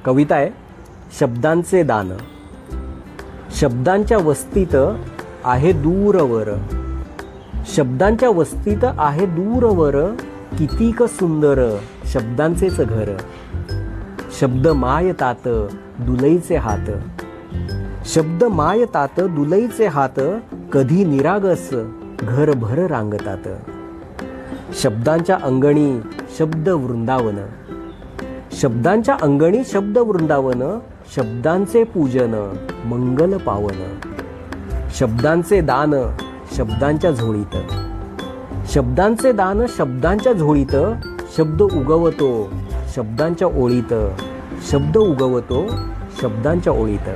कविता आहे शब्दांचे दान. शब्दांच्या वस्तीत आहे दूरवर, शब्दांच्या वस्तीत आहे दूरवर, कितीक सुंदर शब्दांचेच घर. शब्द मायतात दुलईचे हात, शब्द मायतात दुलईचे हात, कधी निरागस घरभर रांगतात. शब्दांच्या अंगणी शब्द वृंदावन, शब्दांच्या अंगणी शब्द वृंदावन, शब्दांचे पूजन मंगल पावन. शब्दांचे दान शब्दांच्या झोळीत, शब्दांचे दान शब्दांच्या झोळीत, शब्द उगवतो शब्दांच्या ओळीत, शब्द उगवतो शब्दांच्या ओळीत.